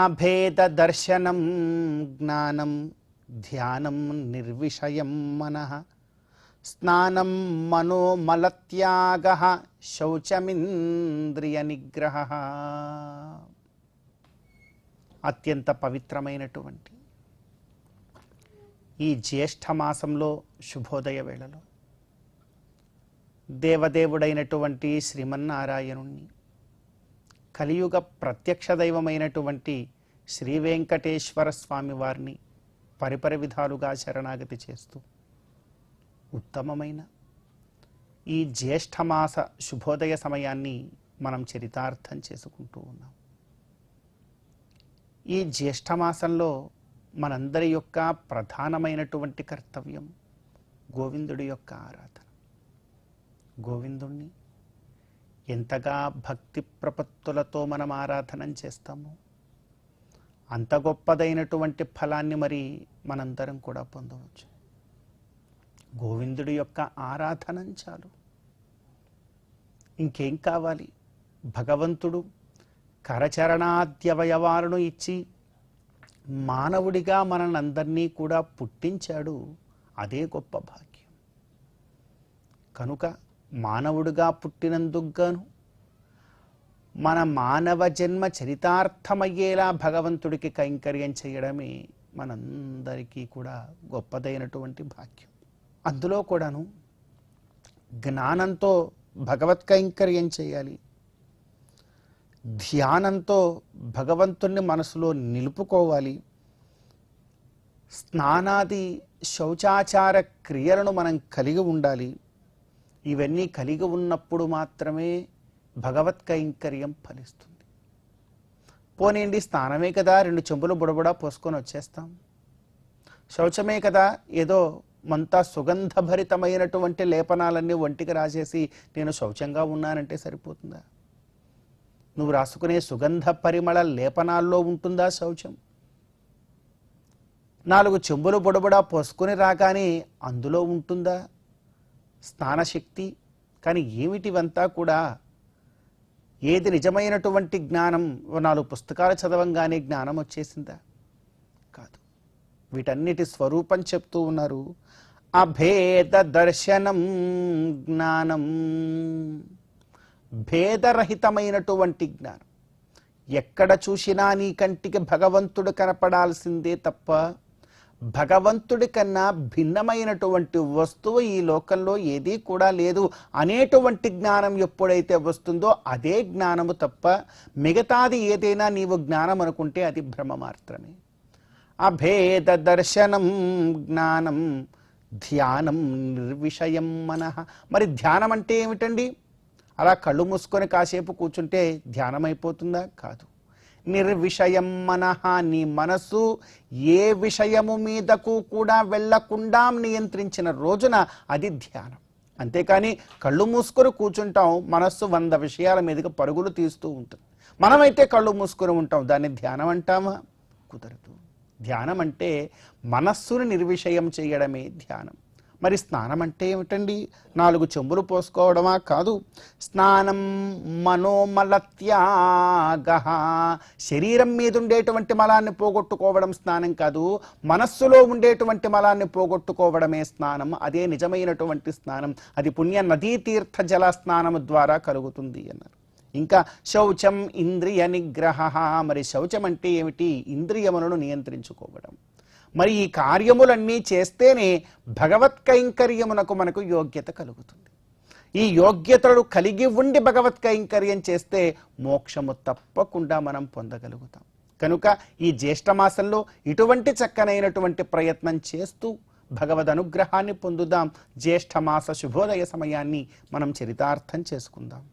అభేద దర్శనం జ్ఞానం ధ్యానం నిర్విషయం మనః స్నానం మనోమలత్యాగ శౌచమింద్రియ నిగ్రహ. అత్యంత పవిత్రమైనటువంటి ఈ జ్యేష్ఠ మాసంలో శుభోదయ వేళలో దేవదేవుడైనటువంటి శ్రీమన్నారాయణుణ్ణి, కలియుగ ప్రత్యక్ష దైవమైనటువంటి శ్రీ వెంకటేశ్వర స్వామి వారిని పరిపరి విధాలుగా శరణాగతి చేస్తూ ఉత్తమమైన ఈ జ్యేష్ఠమాస శుభోదయ సమయాన్ని మనం చరితార్థం చేసుకుంటూ ఉన్నాం. ఈ జ్యేష్ఠమాసంలో మనందరి యొక్క ప్రధానమైనటువంటి కర్తవ్యం గోవిందుడి యొక్క ఆరాధన. గోవిందుణ్ణి ఎంతగా భక్తి ప్రపత్తులతో మనం ఆరాధన చేస్తామో అంత గొప్పదైనటువంటి ఫలాన్ని మరి మనందరం కూడా పొందవచ్చు. గోవిందుడి యొక్క ఆరాధన చాలు, ఇంకేం కావాలి? భగవంతుడు కరచరణాద్యవయవాలను ఇచ్చి మానవుడిగా మనల్నందరినీ కూడా పుట్టించాడు. అదే గొప్ప భాగ్యం. కనుక మానవుడిగా పుట్టినందుకు గాను మన మానవ జన్మ చరితార్థమయ్యేలా భగవంతుడికి కైంకర్యం చేయడమే మనందరికీ కూడా గొప్పదైనటువంటి భాగ్యం. అందులో కూడాను జ్ఞానంతో భగవత్ కైంకర్యం చేయాలి, ధ్యానంతో భగవంతుణ్ణి మనసులో నిలుపుకోవాలి, స్నానాది శౌచాచార క్రియలను మనం కలిగి ఉండాలి. ఇవన్నీ కలిగి ఉన్నప్పుడు మాత్రమే భగవత్ కైంకర్యం ఫలిస్తుంది. పోనీండి, స్నానమే కదా, 2 చెంబులు బుడబుడా పోసుకొని వచ్చేస్తాం. శౌచమే కదా, ఏదో మంతా సుగంధభరితమైనటువంటి లేపనాలన్నీ ఒంటికి రాసేసి నేను శౌచంగా ఉన్నానంటే సరిపోతుందా? నువ్వు రాసుకునే సుగంధ పరిమళ లేపనాల్లో ఉంటుందా శౌచం? 4 చెంబులు బుడబుడా పోసుకొని రాగానే అందులో ఉంటుందా స్నానశక్తి? కానీ ఏమిటివంతా కూడా? ఏది నిజమైనటువంటి జ్ఞానం? 4 పుస్తకాలు చదవంగానే జ్ఞానం వచ్చేసిందా? కాదు. వీటన్నిటి స్వరూపం చెప్తూ ఉన్నారు. అభేద దర్శనం జ్ఞానం, భేదరహితమైనటువంటి జ్ఞానం. ఎక్కడ చూసినా నీ కంటికి భగవంతుడు కనపడాల్సిందే తప్ప భగవంతుడి కన్నా భిన్నమైనటువంటి వస్తువు ఈ లోకంలో ఏదీ కూడా లేదు అనేటువంటి జ్ఞానం ఎప్పుడైతే వస్తుందో అదే జ్ఞానము తప్ప మిగతాది ఏదైనా నీవు జ్ఞానం అనుకుంటే అది భ్రమ మాత్రమే. అభేద దర్శనం జ్ఞానం ధ్యానం నిర్విషయం మనః. మరి ధ్యానం అంటే ఏమిటండి? అలా కళ్ళు మూసుకొని కాసేపు కూర్చుంటే ధ్యానం అయిపోతుందా? కాదు. నిర్విషయం మనః, నీ మనసు ఏ విషయము మీదకు కూడా వెళ్లకుండా నియంత్రించిన రోజున అది ధ్యానం. అంతేకాని కళ్ళు మూసుకొని కూర్చుంటాం, మనస్సు 100 విషయాల మీదకి పరుగులు తీస్తూ ఉంటుంది. మనమైతే కళ్ళు మూసుకొని ఉంటాం, దాన్ని ధ్యానం అంటామా? కుదరదు. ధ్యానం అంటే మనస్సును నిర్విషయం చేయడమే ధ్యానం. మరి స్నానం అంటే ఏమిటండి? 4 చెంబులు పోసుకోవడమా? కాదు. స్నానం మనోమలత్యాగ, శరీరం మీద ఉండేటువంటి మలాన్ని పోగొట్టుకోవడం స్నానం కాదు, మనస్సులో ఉండేటువంటి మలాన్ని పోగొట్టుకోవడమే స్నానం. అదే నిజమైనటువంటి స్నానం. అది పుణ్య నదీ తీర్థ జల స్నానము ద్వారా కలుగుతుంది అన్నారు. ఇంకా శౌచం ఇంద్రియ నిగ్రహ. మరి శౌచం అంటే ఏమిటి? ఇంద్రియములను నియంత్రించుకోవడం. మరి ఈ కార్యములన్నీ చేస్తేనే భగవత్ కైంకర్యమునకు మనకు యోగ్యత కలుగుతుంది. ఈ యోగ్యతలు కలిగి ఉండి భగవత్ కైంకర్యం చేస్తే మోక్షము తప్పకుండా మనం పొందగలుగుతాం. కనుక ఈ జ్యేష్ఠమాసంలో ఇటువంటి చక్కనైనటువంటి ప్రయత్నం చేస్తూ భగవద్ అనుగ్రహాన్ని పొందుదాం. జ్యేష్ఠమాస శుభోదయ సమయాన్ని మనం చరితార్థం చేసుకుందాం.